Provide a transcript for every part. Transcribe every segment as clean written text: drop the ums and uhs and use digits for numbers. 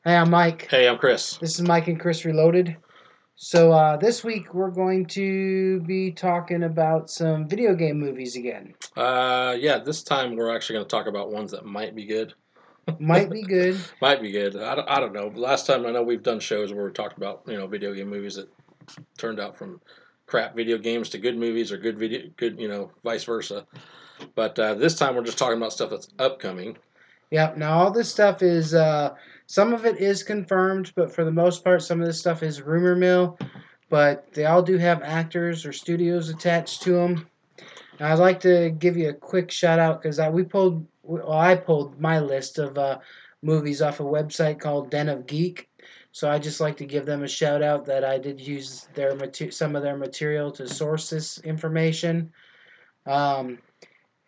Hey, I'm Mike. Hey, I'm Chris. This is Mike and Chris Reloaded. So this week we're going to be talking about some video game movies again. Yeah, this time we're actually going to talk about ones that might be good. Might be good. Might be good. I don't know. Last time I know we've done shows where we talked about video game movies that turned out from crap video games to good movies or good vice versa. But this time we're just talking about stuff that's upcoming. Yep. Now all this stuff is some of it is confirmed, but for the most part, some of this stuff is rumor mill. But they all do have actors or studios attached to them. Now, I'd like to give you a quick shout out because I pulled my list of movies off a website called Den of Geek. So I just like to give them a shout out that I did use some of their material to source this information. Um,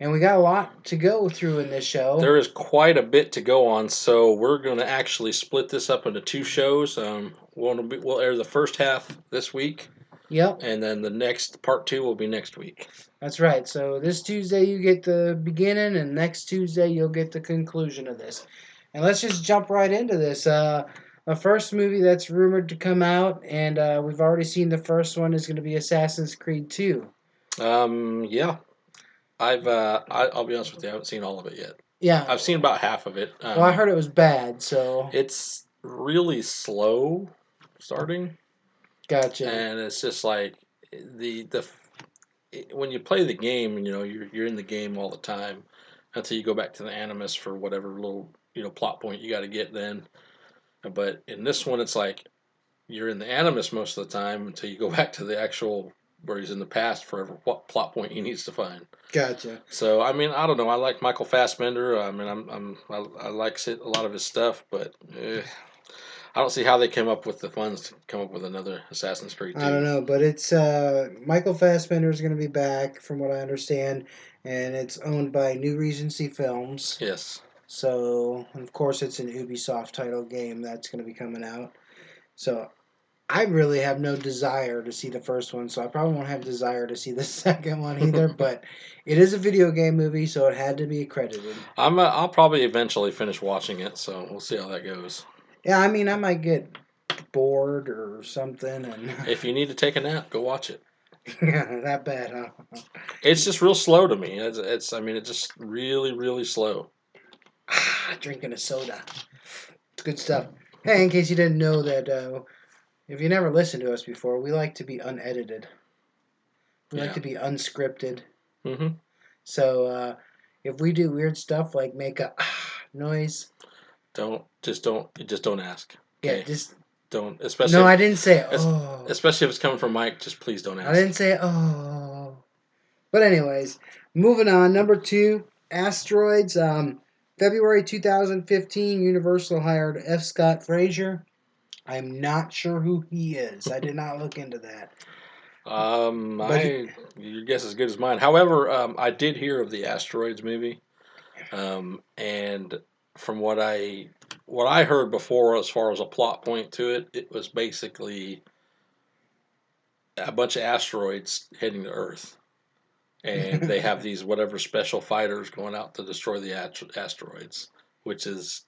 and we got a lot to go through in this show. There is quite a bit to go on, so we're going to actually split this up into two shows. We'll air the first half this week, Yep, and then the next part two will be next week. that's right. So this Tuesday you get the beginning, and next Tuesday you'll get the conclusion of this. And let's just jump right into this. The first movie that's rumored to come out, and we've already seen the first one, is going to be Assassin's Creed 2. Yeah, I'll be honest with you, I haven't seen all of it yet. Yeah, I've seen about half of it. well, I heard it was bad, so It's really slow starting, gotcha. and it's just like the when you play the game, you're in the game all the time until you go back to the Animus for whatever little plot point you got to get then. But in this one, it's like you're in the Animus most of the time until you go back to the actual where he's in the past for what plot point he needs to find. Gotcha. So I mean, I don't know. I like Michael Fassbender. I mean, I like a lot of his stuff, but I don't see how they came up with the funds to come up with another Assassin's Creed I don't 2. know, but it's Michael Fassbender is going to be back, from what I understand, and it's owned by New Regency Films. Yes. So, of course, it's an Ubisoft title game that's going to be coming out. So, I really have no desire to see the first one, so I probably won't have desire to see the second one either. But it is a video game movie, so it had to be accredited. I'll probably eventually finish watching it, so we'll see how that goes. Yeah, I mean, I might get bored or something, and If you need to take a nap, go watch it. that bad, huh? It's just real slow to me. It's I mean, it's just really, really slow. Drinking a soda. It's good stuff. Hey, in case you didn't know that, if you never listened to us before, we like to be unedited. We like Yeah. to be unscripted. hmm So if we do weird stuff like make a noise, don't ask. yeah, Okay. just Don't no. especially I didn't say es- oh. especially if it's coming from Mike. Just please don't I ask. didn't say oh. But anyways, moving on. Number two, asteroids. February 2015, Universal hired F. Scott Fraser. I'm not sure who he is. I did not look into that. But he, Your guess is as good as mine. However, I did hear of the asteroids movie, and from what I heard before, as far as a plot point to it, it was basically a bunch of asteroids heading to Earth, and they have these whatever special fighters going out to destroy the asteroids, which is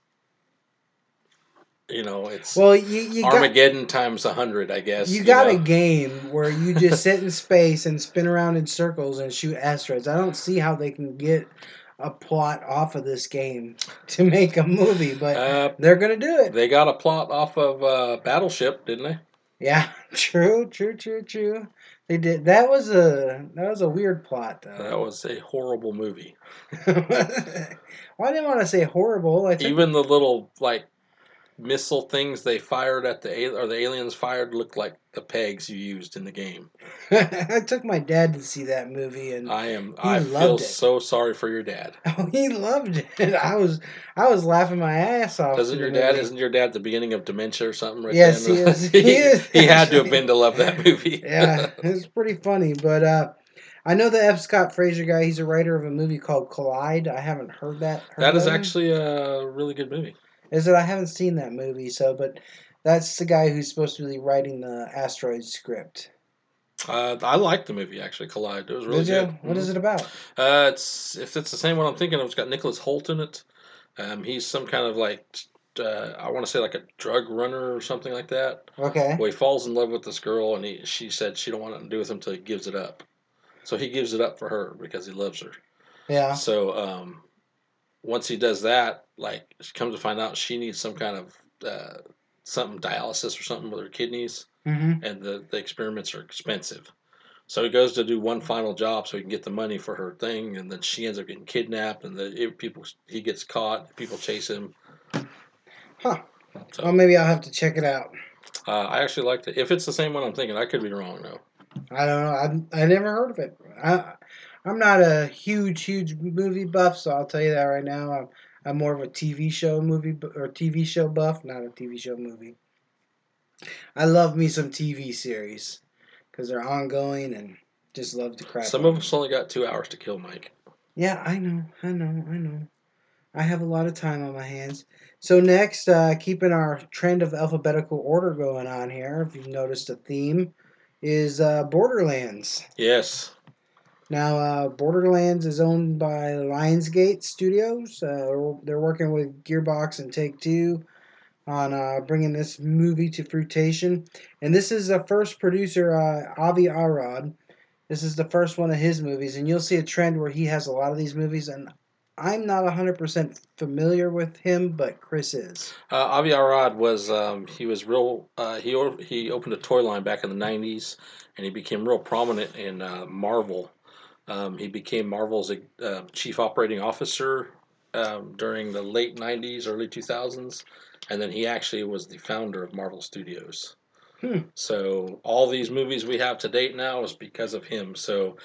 it's well, you got Armageddon times 100, I guess. you got a game where you just sit in space and spin around in circles and shoot asteroids. I don't see how they can get a plot off of this game to make a movie, but uh, they're gonna do it. they got a plot off of Battleship, didn't they? Yeah, true. They did. That was a weird plot though. That was a horrible movie. Well, I didn't want to say horrible. I took Even the little like missile things they fired at the aliens fired looked like the pegs you used in the game. I took my dad to see that movie and he I feel loved it. so sorry for your dad. Oh, he loved it. I was laughing my ass off Doesn't through the your dad movie. isn't your dad the beginning of dementia or something right Yes, he then? is. He is He had to have actually. been to love that movie. Yeah, it's pretty funny. But I know the F. Scott Fraser guy. He's a writer of a movie called Collide. I haven't heard That is of him. actually a really good movie. Is it? I haven't seen that movie. So, but that's the guy who's supposed to be writing the asteroid script. I liked the movie actually, Collide. It was really Did good. you? What is it about? It's if it's the same one I'm thinking of, it's got Nicholas Holt in it. He's some kind of like I want to say like a drug runner or something like that. Okay. Well, he falls in love with this girl, and she said she don't want nothing to do with him until he gives it up. So he gives it up for her because he loves her. Yeah. So once he does that, like she comes to find out she needs some kind of something dialysis or something with her kidneys, Mm-hmm. and the experiments are expensive. So he goes to do one final job so he can get the money for her thing, and then she ends up getting kidnapped, and people he gets caught. People chase him. Huh. Well, So maybe I'll have to check it out. I actually liked it. If it's the same one I'm thinking, I could be wrong though. I don't know. I never heard of it. I'm not a huge movie buff, so I'll tell you that right now. I'm more of a TV show or TV show buff, not a TV show movie. I love me some TV series because they're ongoing and just love the crap Some out of of us them. only got 2 hours to kill, Mike. Yeah, I know. I have a lot of time on my hands. So next, keeping our trend of alphabetical order going on here, if you've noticed a theme, is Borderlands. Yes. Now, Borderlands is owned by Lionsgate Studios. They're working with Gearbox and Take Two on bringing this movie to fruition. And this is the first producer, Avi Arad. This is the first one of his movies, and you'll see a trend where he has a lot of these movies. And I'm not 100% familiar with him, but Chris is. Avi Arad was he was real. He opened a toy line back in the '90s, and he became real prominent in Marvel. He became Marvel's chief operating officer during the late '90s, early 2000s, and then he actually was the founder of Marvel Studios. Hmm. So all these movies we have to date now is because of him. So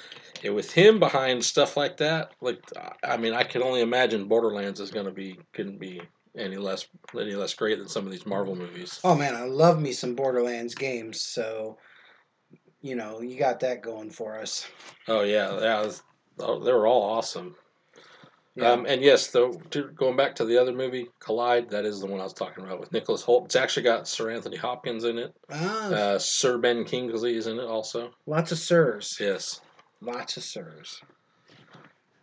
with him behind stuff like that, like I mean, I can only imagine Borderlands is going to be couldn't be any less great than some of these Marvel movies. Oh man, I love me some Borderlands games. So you got that going for us. Oh yeah, yeah, they were all awesome. Yeah. And yes, though, going back to the other movie, Collide, that is the one I was talking about with Nicholas Holt. It's actually got Sir Anthony Hopkins in it. Ah, Sir Ben Kingsley is in it also. lots of sirs. Yes. Lots of sirs.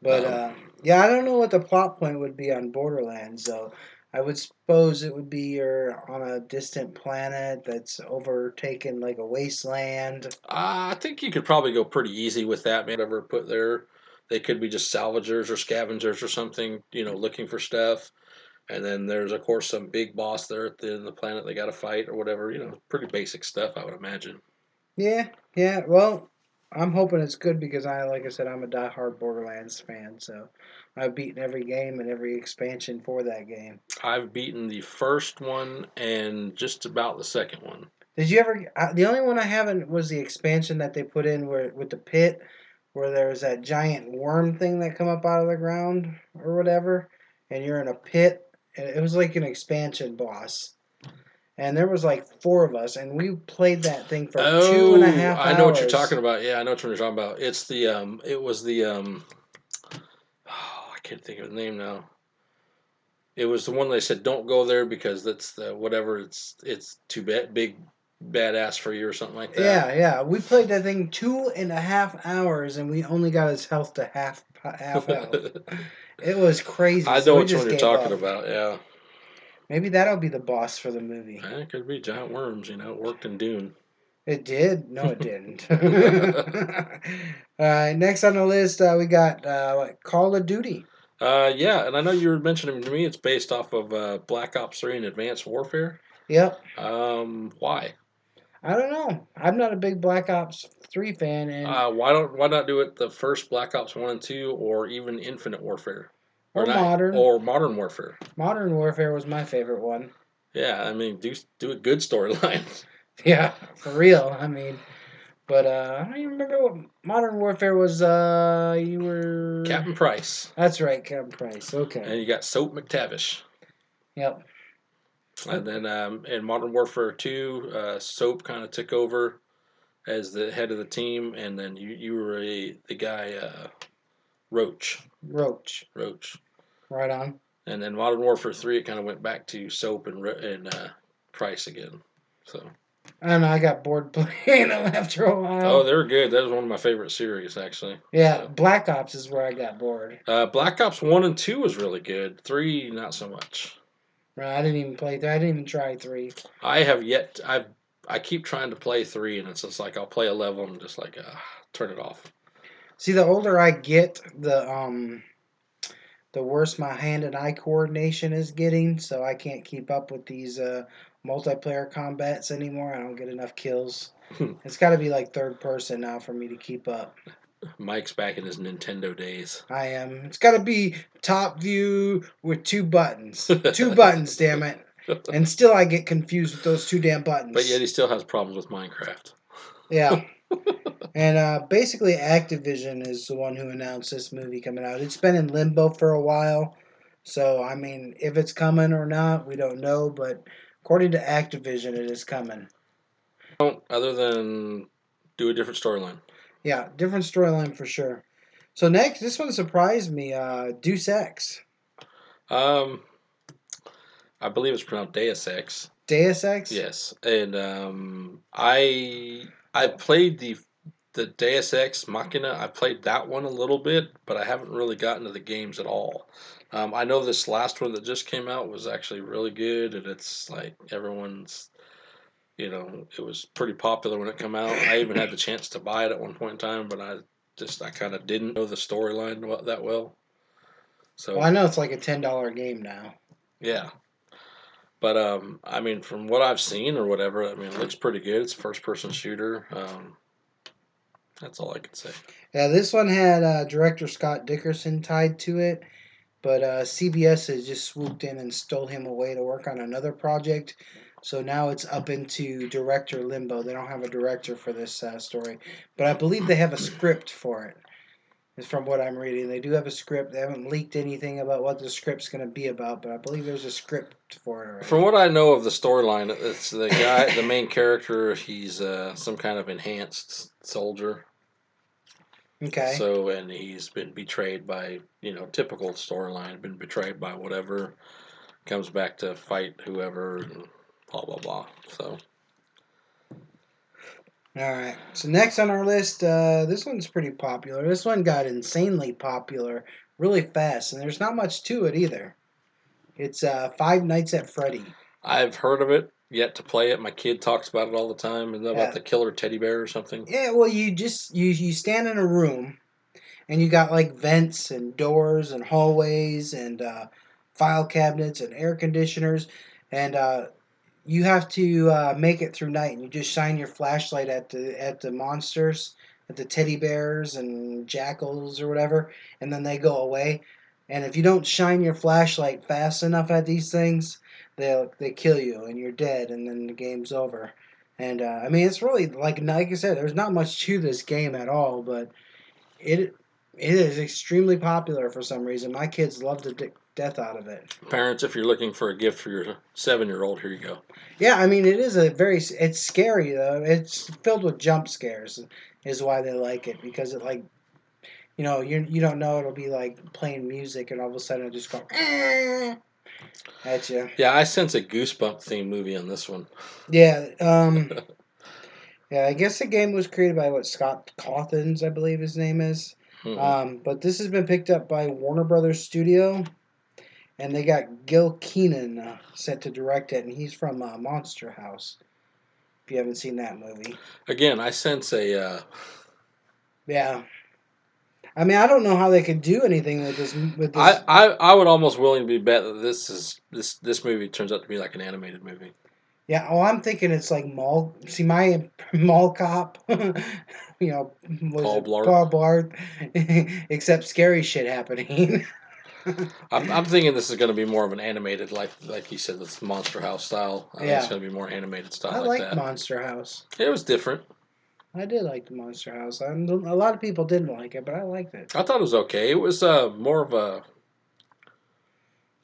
But Um, yeah, I don't know what the plot point would be on Borderlands, though. I would suppose it would be you're on a distant planet that's overtaken like a wasteland. I think you could probably go pretty easy with that, man. Whatever put there, they could be just salvagers or scavengers or something, looking for stuff. And then there's of course some big boss there at the end of the planet they got to fight or whatever. Pretty basic stuff, I would imagine. Yeah, yeah. Well, I'm hoping it's good because like I said, I'm a diehard Borderlands fan, so I've beaten every game and every expansion for that game. I've beaten the first one and just about the second one. Did you ever? The only one I haven't was the expansion that they put in where with the pit, where there's that giant worm thing that come up out of the ground or whatever, and you're in a pit. And it was like an expansion boss, and there was like four of us, and we played that thing for two and a Oh, half I know what you're talking hours. about. Yeah, I know what you're talking about. It's it was the oh, I can't think of the name now. It was the one they said don't go there because that's the whatever. It's too big, badass for you or something like that. Yeah, yeah, we played that thing 2.5 hours, and we only got his health to half health. It was crazy, I so know we which one just you're gave talking up. Maybe Maybe that'll be the boss for the movie. It could be giant worms. It worked in Dune. It did? No, it didn't. Next on the list, we got Call of Duty. Yeah, and I know you were mentioning to me it's based off of Black Ops 3 and Advanced Warfare. Yep. Why? I don't know. I'm not a big Black Ops 3 fan, and Why not do it the first Black Ops 1 and 2 or even Infinite Warfare? Or or not modern. or Modern Warfare. Modern Warfare was my favorite one. Yeah, I mean do a good storyline. Yeah, for real. I mean, but I don't even remember what Modern Warfare was. You were. Captain Price. That's right, Kevin Price. Okay. And you got Soap McTavish. Yep. And then in Modern Warfare 2, Soap kind of took over as the head of the team, and then you were the guy Roach. Roach. Roach. Right on. And then Modern Warfare 3, it kind of went back to Soap and Price again. So. I don't know. I got bored playing them after a Oh, while. they were good. That was one of my favorite series, actually. Yeah, So. Black Ops is where I got bored. Black Ops 1 and 2 was really good. 3, not so much. I didn't even play 3. I didn't even try 3. I have yet. I keep trying to play 3, and it's just like I'll play a level and just like turn it off. See, the older I get, the worse my hand and eye coordination is getting, so I can't keep up with these multiplayer combats anymore. I don't get enough kills. It's got to be like third person now for me to keep up. Mike's back in his Nintendo days. I am. It's got to be top view with 2 buttons. 2 buttons, damn it. And still I get confused with those 2 damn But yet buttons. he still has problems with Minecraft. Yeah. And basically, Activision is the one who announced this movie coming out. It's been in limbo for a while. So, I mean, if it's coming or not, we don't know. But according to Activision, it is coming. Other than do a different storyline. Yeah, different storyline for sure. So, next, this one surprised me Deus Ex. Um, I believe it's pronounced Deus Ex. Deus Ex? Yes, and I played the Deus Ex Machina. I played that one a little bit, but I haven't really gotten to the games at all. I know this last one that just came out was actually really good, and it's like everyone's, it was pretty popular when it came out. I even had the chance to buy it at one point in time, but I kind of didn't know the storyline that well. Well, I So know it's like a $10 game now. yeah, but I mean, from what I've seen or whatever, I mean, it looks pretty good. It's a first person shooter. That's all I can say. Yeah, this one had director Scott Dickerson tied to it. But CBS has just swooped in and stole him away to work on another project. So now it's up into director limbo. They don't have a director for this story, but I believe they have a script for it. Is from what I'm reading. They do have a script. They haven't leaked anything about what the script's going to be about, but I believe there's a script for it From already. what I know of the storyline, it's the guy, the main character. He's some kind of enhanced soldier. Okay. So, and he's been betrayed by, typical storyline, been betrayed by whatever, comes back to fight whoever, and blah, blah, blah. So, All right. So next on our list, this one's pretty popular. This one got insanely popular really fast, and there's not much to it either. It's Five Nights at Freddy. I've heard of it, yet to play it. My kid talks about it all the time. Isn't that about Yeah, the killer teddy bear or something? yeah. Well, you stand in a room and you got like vents and doors and hallways and file cabinets and air conditioners, and you have to make it through night. And you just shine your flashlight at the monsters, at the teddy bears and jackals or whatever, and then they go away. And if you don't shine your flashlight fast enough at these things, they kill you and you're dead, and then the game's over. And I mean, it's really like I said, there's not much to this game at all, but it it is extremely popular for some reason. My kids love the death out of it. Parents, if you're looking for a gift for your 7-year-old, here you go. Yeah, I mean, it is a very. It's scary though. It's filled with jump scares, is why they like it because it like you don't know it'll be like playing music and all of a sudden it'll just go at you. Yeah, I sense a goosebump themed movie on this one. Yeah, yeah. I guess the game was created by what Scott Cawthons, I believe his name is. Hmm. But this has been picked up by Warner Brothers Studio, and they got Gil Keenan set to direct it, and he's from Monster House. If you haven't seen that movie, Again, I sense a. yeah. I mean, I don't know how they could do anything with this. With I, this, I I would almost willingly bet that this movie turns out to be like an animated movie. yeah. Oh, I'm thinking it's like mall. See, my mall cop. Was Paul it Blart. Paul Blart? Except scary shit happening. I'm thinking this is going to be more of an animated, like you said, this Monster House style. I think it's Yeah, going to be more animated I style like like that. Monster House. It was different. I did like the Monster House. A lot of people didn't like it, but I liked it. I thought it was okay. It was more of a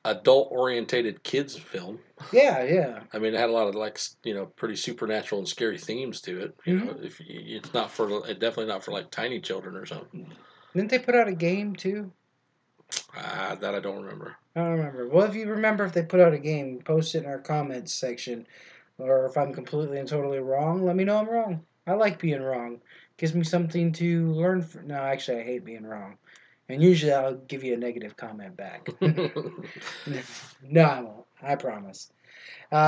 adult orientated kids film. Yeah, yeah. I mean, it had a lot of pretty supernatural and scary themes to it. Hmm. If it's not for definitely not for like tiny children or something. Didn't they put out a game too? That I don't remember. I don't remember. Well, if you remember if they put out a game, post it in our comments section. Or if I'm completely and totally wrong, let me know I'm wrong. I like being wrong. Gives me something to learn from. No, actually, I hate being wrong. And usually I'll give you a negative comment back. No, I won't. I promise.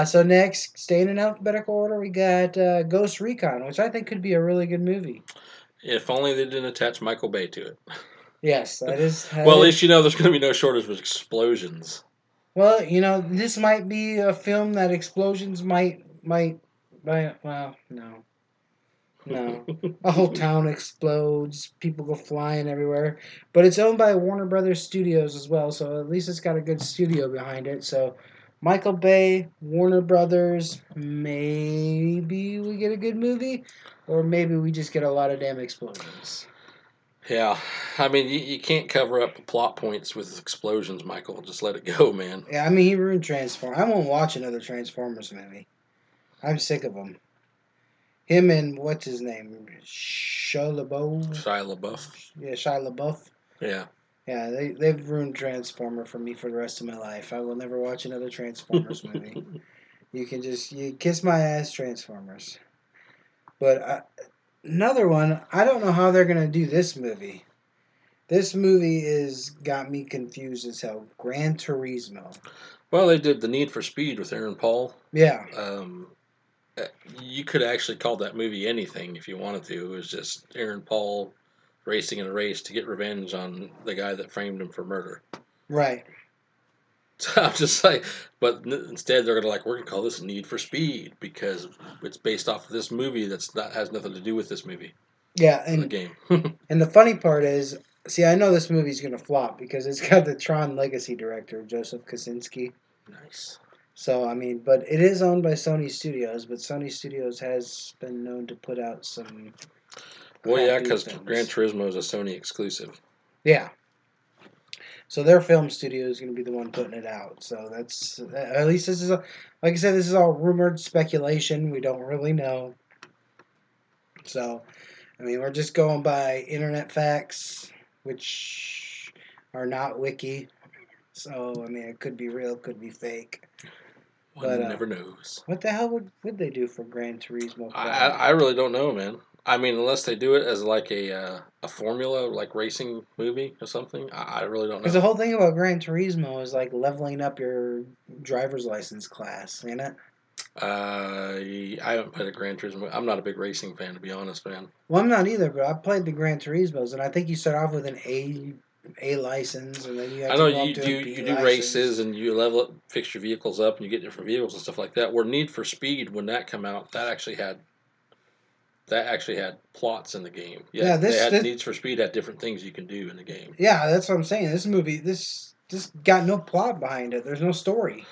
So next, staying in alphabetical order, we got Ghost Recon, which I think could be a really good movie. If only they didn't attach Michael Bay to it. Yes, that is Well, that at is. least you know there's going to be no shortage of explosions. Well, this might be a film that explosions might. Well, no, no. A whole town explodes. People go flying everywhere. But it's owned by Warner Brothers Studios as well, so at least it's got a good studio behind it. So Michael Bay, Warner Brothers, maybe we get a good movie, or maybe we just get a lot of damn explosions. Yeah, I mean, you can't cover up plot points with explosions, Michael. Just let it go, man. Yeah, I mean, he ruined Transformers. I won't watch another Transformers movie. I'm sick of them. Him and what's his name? Shia LaBeouf? Shia LaBeouf. Yeah, Shia LaBeouf. Yeah. Yeah, they've ruined Transformer for me for the rest of my life. I will never watch another Transformers movie. You kiss my ass, Transformers. But another one, I don't know how they're gonna do this movie. This movie is got me confused as hell. Gran Turismo. Well, they did the Need for Speed with Aaron Paul. Yeah, Um, you could actually call that movie anything if you wanted to. It was just Aaron Paul racing in a race to get revenge on the guy that framed him for murder. right. So I'm just like, but instead they're gonna we're gonna call this Need for Speed because it's based off of this movie that's not has nothing to do with this movie Yeah, or the and game. and the funny part is, see, I know this movie's gonna flop because it's got the Tron Legacy director Joseph Kosinski. Nice. So I mean, but it is owned by Sony Studios, but Sony Studios has been known to put out some Well, yeah, crappy because Gran films. Turismo is a Sony exclusive. Yeah. So their film studio is going to be the one putting it out. So that's at least this is like I said, this is all rumored speculation. We don't really know. So I mean, we're just going by internet facts, which are not wiki. So I mean, it could be real, could be fake. But One never knows. what the hell would they do for Gran Turismo I 5? I really don't know, man. I mean, unless they do it as a formula racing movie or something, I really don't Because the know. whole thing about Gran Turismo is like leveling up your driver's license class, ain't it? I haven't played a Gran Turismo. I'm not a big racing fan, to be honest, man. Well, I'm not either, but I played the Gran Turismos, and I think you start off with an A license, and then you have I to know go up you to a do B you do races license. and you level up, fix your vehicles up, and you get different vehicles and stuff like that. Where Need for Speed, when that came out, that actually had plots in the game. Yeah, Yeah, they this, had this, Need for Speed had different things you can do in the game. yeah, that's what I'm saying. This movie, this got no plot behind it. There's no story.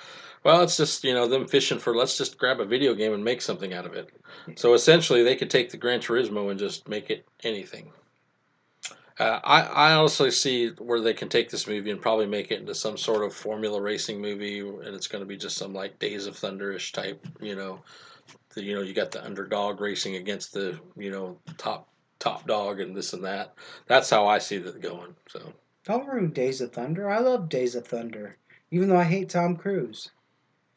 Well, it's just them fishing for let's just grab a video game and make something out of it. So essentially, they could take the Gran Turismo and just make it anything. I honestly see where they can take this movie and probably make it into some sort of formula racing movie, and it's going to be just some Days of Thunderish type. You got the underdog racing against the top dog and this and that. That's how I see that going. So Don't ruin Days of Thunder. I love Days of Thunder, even though I hate Tom Cruise.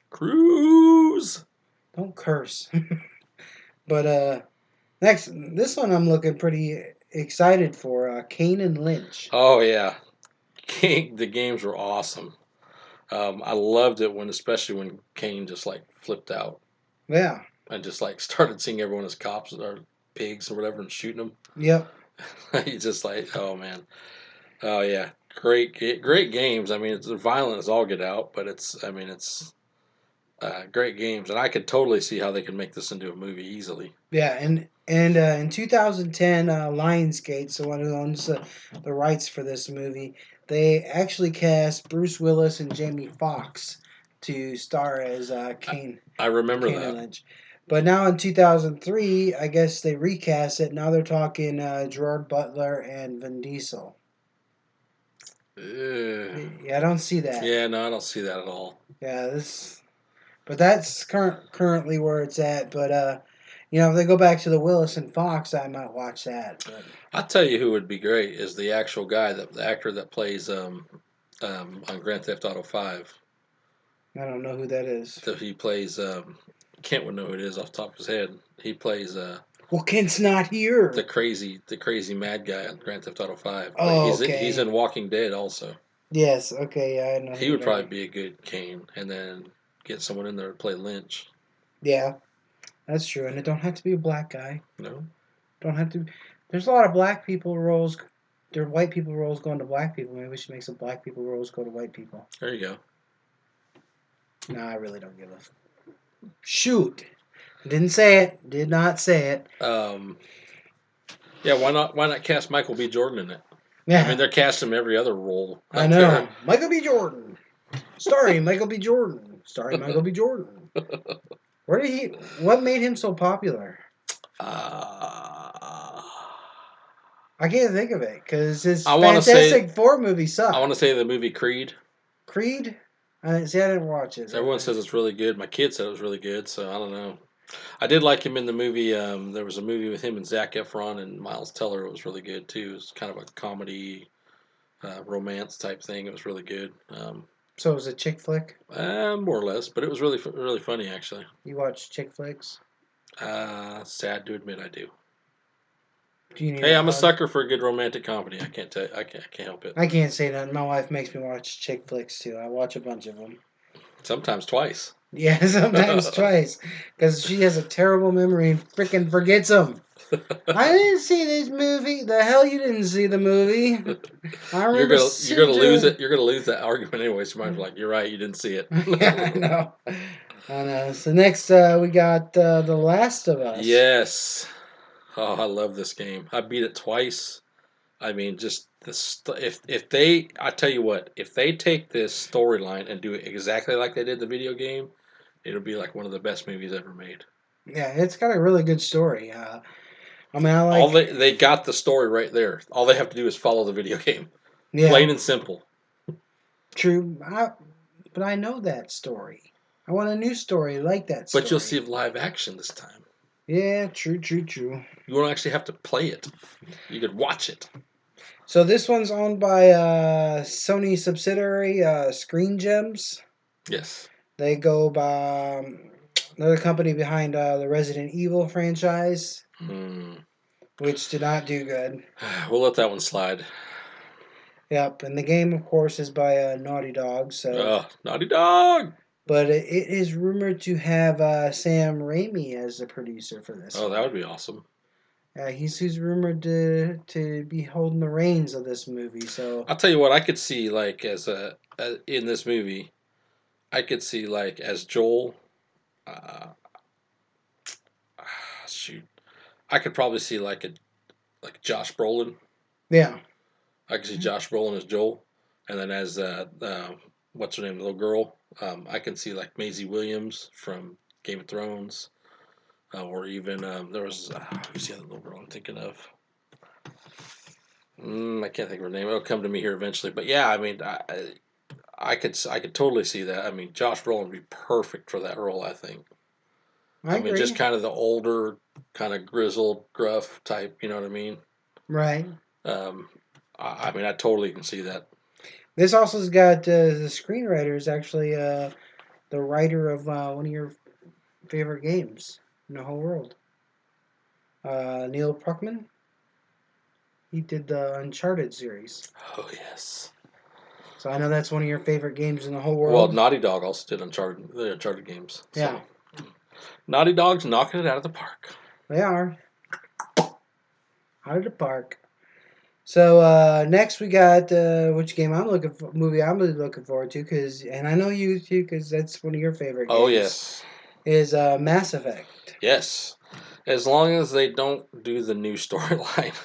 Cruise. Don't curse. But next, this one I'm looking pretty excited for. Kane and Lynch. Oh yeah, the games were awesome. I loved it especially when Kane just flipped out Yeah. and just started seeing everyone as cops or pigs or whatever and shooting Yep. them. He's just oh man, oh yeah, great games. I mean, it's violent as all get out, but it's great games, and I could totally see how they could make this into a movie easily. Yeah, and in 2010, Lionsgate, the one who owns the rights for this movie, they actually cast Bruce Willis and Jamie Foxx to star as I remember Kane and that. Lynch. But now in 2003, I guess they recast it. Now they're talking Gerard Butler and Vin Diesel. Ugh. Yeah, I don't see that. Yeah, no, I don't see that at all. Yeah, but that's currently where it's at. But if they go back to the Willis and Fox, I might watch that. But I'll tell you who would be great is the actual guy, the actor that plays on Grand Theft Auto 5. I don't know who that is. So he plays Kent would know who it is off the top of his head. He plays Well, Kent's not here. the crazy mad guy on Grand Theft Auto 5. But Oh, he's okay. in Walking Dead also. Yes. Okay. Yeah, I know who He you're would probably talking. be a good Kane, and then get someone in there to play Lynch. Yeah, that's true, and it don't have to be a black guy. No, Don't have to. There's a lot of black people roles. There are white people roles going to black people. Maybe we should make some black people roles go to white people. there you No, I really don't give a shoot. Didn't say it. Did not say it. go. Yeah, why not? Why not cast Michael B. Jordan in it? I mean, Yeah, they're casting him every other role I out there. know. Michael B. Jordan, starring Michael B. Jordan, starring Michael B. Jordan. Where did he? What made him so popular? Uh, I can't think of it because his I want to say Fantastic Four movie I want to sucked. say the movie Creed. Creed. I didn't see. I didn't watch it. Everyone says it's really good. My kid said it was really good, so I don't know. I did like him in the movie. There was a movie with him and Zac Efron and Miles Teller. It was really good too. It was kind of a comedy, romance type thing. It was really good, So it was a chick flick. more or less. But it was really funny actually. You watch chick flicks? Sad to admit I do. Do you need Hey, a I'm a hug? sucker for a good romantic comedy. I can't tell. I can't help it. I can't say that. My wife makes me watch chick flicks too. I watch a bunch of them. Sometimes twice. Yeah, sometimes twice, because she has a terrible memory and freaking forgets them. I didn't see this movie. The hell you didn't see the movie? I remember You're gonna sitting lose through. it. You're gonna lose that argument anyway. So you might be like, you're right. You didn't see it. Yeah, I know. I know. So next we got The Last of Us. Yes. Oh, I love this game. I beat it twice. I mean, just this. If they, I tell you what, if they take this storyline and do it exactly like they did the video game, it'll be like one of the best movies ever made. Yeah, it's got a really good story. I mean, I All like. they got the story right there. All they have to do is follow the video game, Yeah, plain and simple. true. But I know that story. I want a new story like that But you'll see story. live action this time. Yeah, true, true, true. You won't actually have to play it. You could watch it. So this one's owned by Sony subsidiary Screen Gems. Yes. They go by they're the company behind the Resident Evil franchise, Hmm. which did not do good. We'll let that one slide. Yep, and the game, of course, is by Naughty Dog. So, Naughty Dog. but it is rumored to have Sam Raimi as the producer for this Oh, that one. would be awesome. He's rumored to be holding the reins of this movie. So, I'll tell you what, I could see like as in this movie, I could see like as Joel. Uh, shoot, I could probably see like Josh Brolin. yeah, I could see Josh Brolin as Joel, and then as what's her name, the little girl. I can see like Maisie Williams from Game of Thrones, or even there was who's the other little girl I'm thinking of. I can't think of her name. It'll come to me here eventually. But yeah, I mean, I could totally see that. I mean, Josh Brolin would be perfect for that role. I think. I I mean, just agree. kind of the older, kind of grizzled, gruff type. You know what I mean? Right. Um, I mean, I totally can see that. This also's got the screenwriter is actually the writer of one of your favorite games in the whole world. Neil Druckmann. He did the Uncharted series. Oh yes. So I know that's one of your favorite games in the whole Well, world. Naughty Dog also did the Uncharted games. Yeah, So Naughty Dog's knocking it out of the park. they are out of the park. So next we got which game I'm looking for, movie I'm really looking forward to because, and I know you too because that's one of your favorite Oh games. yes, Is Mass Effect. yes. As long as they don't do the new storyline.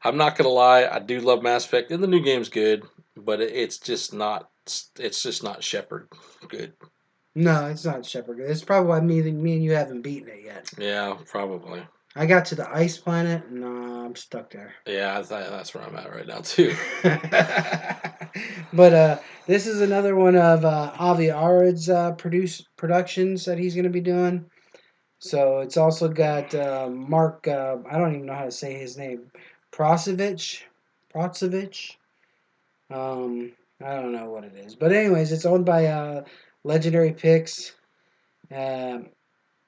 I'm not gonna lie, I do love Mass Effect, and the new game's good, but it's just not. It's just not Shepard good. No, it's not Shepard. It's probably why me and you haven't beaten it yet. Yeah, probably. I got to the ice planet, and I'm stuck there. Yeah, that's where I'm at right now too. But this is another one of Avi Arad's productions that he's going to be doing. So it's also got Mark. I don't even know how to say his name. Prosevich. Prosevich. I don't know what it is, but anyways, it's owned by Legendary Picks. Um,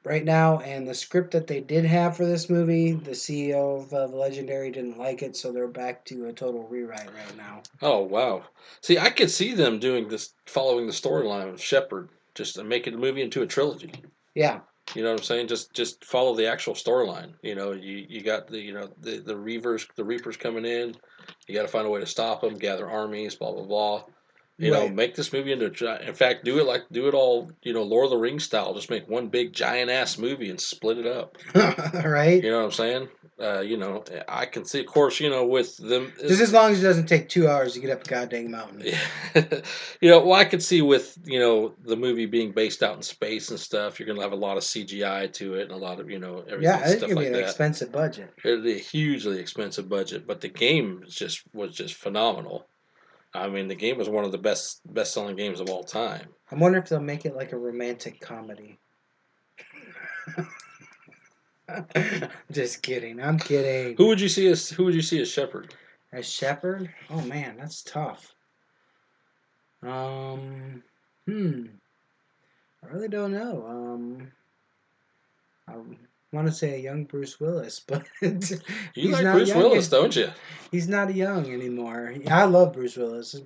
right now, and the script that they did have for this movie, the CEO of the Legendary didn't like it, so they're back to a total rewrite right now. Oh wow! See, I could see them doing this, following the storyline of Shepard, just to make it a movie into a trilogy. Yeah, You know what I'm saying? Just follow the actual storyline. You got the Reapers coming in. You got to find a way to stop them, gather armies, blah blah blah. right, Make this movie into in fact, do it all, Lord of the Rings style. Just make one big giant ass movie and split it up. right. You know what I'm saying? I can see, of course, with them. Just as long as it doesn't take 2 hours to get up a goddamn mountain. Yeah. Well, I could see with the movie being based out in space and stuff, you're gonna have a lot of CGI to it and a lot of everything Yeah, it's stuff gonna be like an that. expensive budget. It'd be a hugely expensive budget, but the game was just phenomenal. I mean, the game was one of the best selling games of all time. I wonder if they'll make it like a romantic comedy. Just kidding. I'm kidding. Who would you see as Shepard? As Shepherd? Oh man, that's tough. Um, hmm. I really don't know. I want to say a young Bruce Willis, but You he's like not Bruce young. Willis, don't you? He's not young anymore. I love Bruce Willis.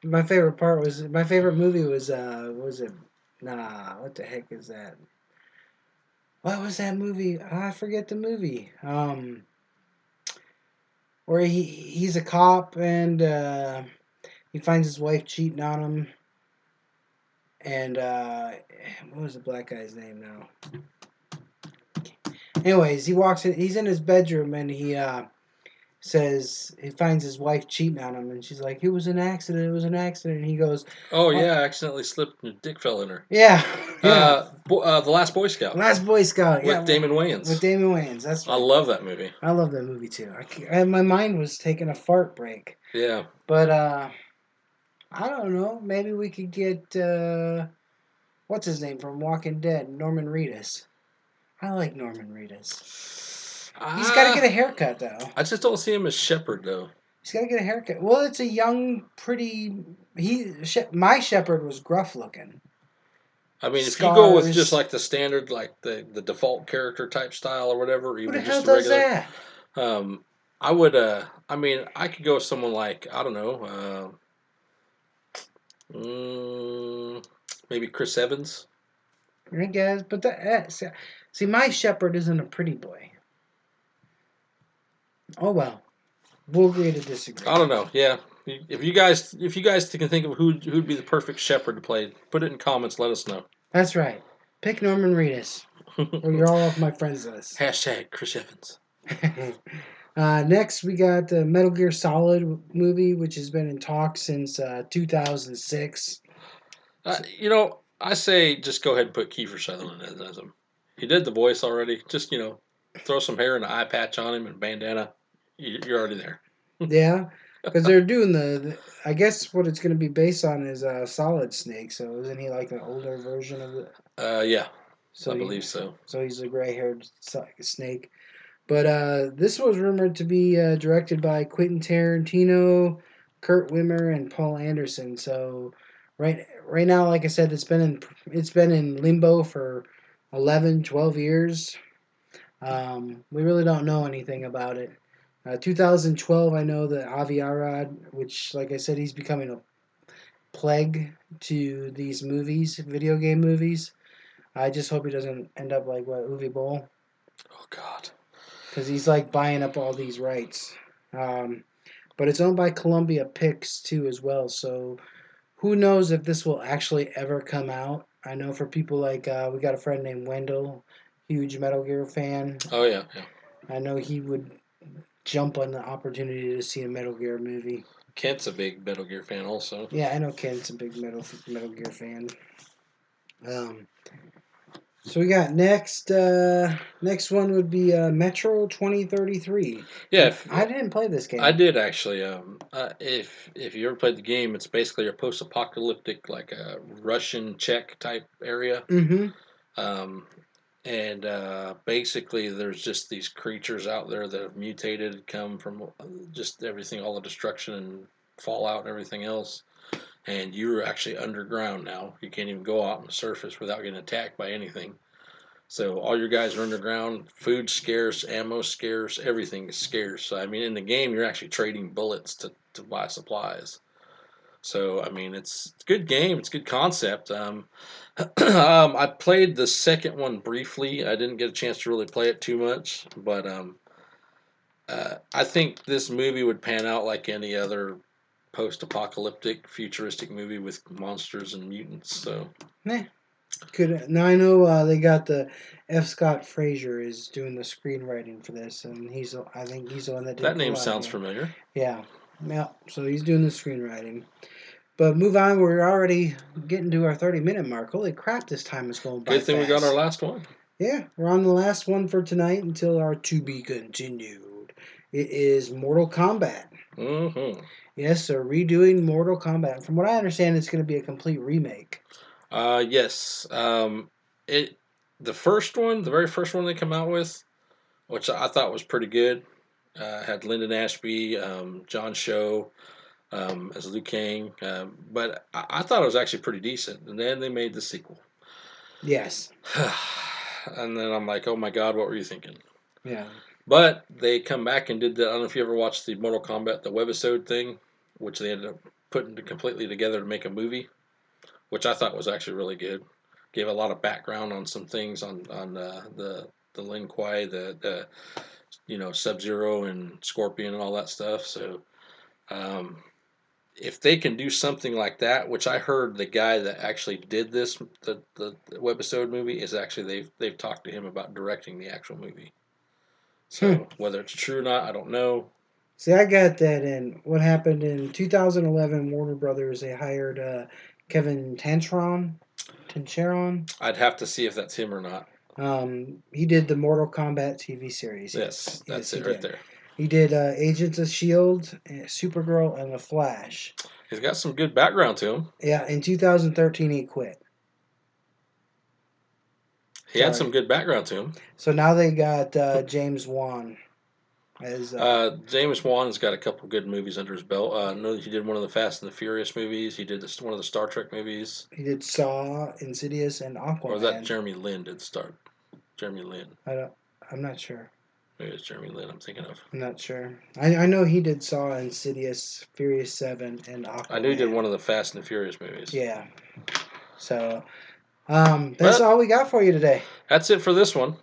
My favorite movie was what was it? Nah, what the heck is that? What was that movie? I forget the movie. Where he's a cop and he finds his wife cheating on him, and what was the black guy's name now? Anyways, he walks in. He's in his bedroom and he says he finds his wife cheating on him, and she's like, "It was an accident. It was an accident." And he goes, Oh "Oh, yeah, I accidentally slipped and a dick fell in her. yeah, yeah." The Last Boy Scout Last Boy Scout, yeah, with Damon with Wayans. Damon Wayans. That's I right. love that movie. I love that movie too. My mind was taking a fart break, Yeah. but I don't know. Maybe we could get what's his name from Walking Dead, Norman Reedus. I like Norman Reedus. He's got to get a haircut though. I just don't see him as Shepard though. He's got to get a haircut. Well, it's a young, pretty. My shepherd was gruff looking, I mean, if you go with just scars. like the standard, like the default character type style or whatever, or Who the even hell just the does regular, that? um, I would. I mean, I could go with someone like, I don't know, maybe Chris Evans. I guess, but see, my shepherd isn't a pretty boy. Oh well, we'll agree to disagree. I don't know. Yeah, if you guys can think of who'd be the perfect Shepherd to play, put it in comments. Let us know. That's right. Pick Norman Reedus, or you're all off my friends list. Hashtag Chris Evans. Next, we got the Metal Gear Solid movie, which has been in talks since 2006. I say just go ahead and put Kiefer Sutherland as him. He did the voice already. Just throw some hair and an eye patch on him and bandana. You're already there. Yeah, because they're doing I guess what it's going to be based on is Solid Snake. So isn't he like an older version of it? Yeah, So I believe so. so he's a gray-haired snake. But this was rumored to be directed by Quentin Tarantino, Kurt Wimmer, and Paul Anderson. So right now, like I said, it's been in limbo for 11, 12 years. We really don't know anything about it. 2012, I know that Avi Arad, which, like I said, he's becoming a plague to these movies, video game movies. I just hope he doesn't end up like what Uwe Boll, Oh God. because he's like buying up all these rights. Um, but it's owned by Columbia Picks too as well. So who knows if this will actually ever come out? I know for people like we got a friend named Wendell, huge Metal Gear fan. Oh yeah, yeah. I know he would jump on the opportunity to see a Metal Gear movie. Kent's a big Metal Gear fan also. Yeah, I know Ken's a big Metal Gear fan. Um, so we got next. Next one would be Metro 2033. Yeah, I didn't play this I game. did actually. If you ever played the game, it's basically a post-apocalyptic, like a Russian Czech type area. Mm-hmm. Um, and basically, there's just these creatures out there that have mutated, come from just everything, all the destruction and fallout and everything else. and you're actually underground now. You can't even go out on the surface without getting attacked by anything. So all your guys are underground. Food's scarce, ammo's scarce, everything is scarce. So I mean, in the game, you're actually trading bullets to buy supplies. So I mean, it's a good game. It's a good concept. I played the second one briefly. I didn't get a chance to really play it too much, but I think this movie would pan out like any other post-apocalyptic, futuristic movie with monsters and mutants. So, Nah. Could now I know they got the F. Scott Fraser is doing the screenwriting for this, and I think he's the one that did that name sounds Collider. familiar. Yeah, yeah. So he's doing the screenwriting. But move on. We're already getting to our 30-minute mark. Holy crap! This time is going by Good thing we got our fast. last one. Yeah, we're on the last one for tonight until our to be continued. It is Mortal Kombat. Mm-hmm. Yes, so redoing Mortal Kombat. From what I understand, it's going to be a complete remake. Yes. It the first one, the very first one they come out with, which I thought was pretty good. Had Lyndon Ashby, John Cho as Liu Kang, but I thought it was actually pretty decent. And then they made the sequel, Yes. and then I'm like, oh my god, what were you thinking? Yeah. But they come back and did the. I don't know if you ever watched the Mortal Kombat the webisode thing, which they ended up putting completely together to make a movie, which I thought was actually really good. Gave a lot of background on some things on the Lin Kuei, the Sub Zero and Scorpion and all that stuff. So um, if they can do something like that, which I heard the guy that actually did this the webisode movie is actually they've talked to him about directing the actual movie. Hmm. So whether it's true or not, I don't know. See, I got that in what happened in 2011. Warner Brothers they hired Kevin Tancharon. I'd have to see if that's him or not. He did the Mortal Kombat TV series. Yes, Yes, yes, that's he it right did. there. He did Agents of Shield, Supergirl, and The Flash. He's got some good background to him. Yeah, in 2013 he quit. He had some Sorry. good background to him. So now they got James Wan as James Wan's got a couple good movies under his belt. I know that he did one of the Fast and the Furious movies. He did one of the Star Trek movies. he did Saw, Insidious, and Or was that Aquaman. Jeremy Lin did start? Jeremy Lin. I don't. I'm not sure. Maybe it's Jeremy Lin I'm thinking of. I'm not sure. I know he did Saw, Insidious, Furious 7, and I knew he did Aquaman. one of the Fast and the Furious movies. Yeah. So that's But all we got for you today. that's it for this one.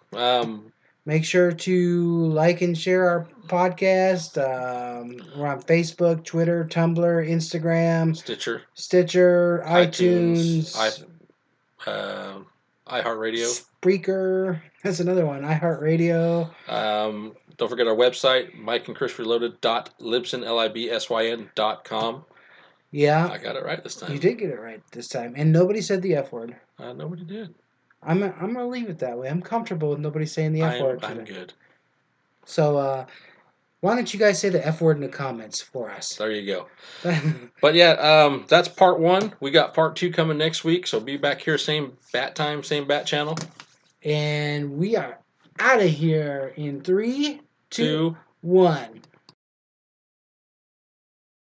Make sure to like and share our podcast. We're on Facebook, Twitter, Tumblr, Instagram, Stitcher, iTunes, uh, iHeartRadio. Spreaker. That's another one. iHeartRadio. Don't forget our website, mikeandchrisreloaded.libsyn.com. Yeah, I got it right this you time. did get it right this time, and nobody said the F word. Nobody did. I'm gonna leave it that way. I'm comfortable with nobody saying the F word I'm today. good. So why don't you guys say the F word in the comments for us? There you go. But yeah, that's part one. We got part two coming next week, so be back here same bat time, same bat channel. And we are out of here in 3, 2, Two. 1.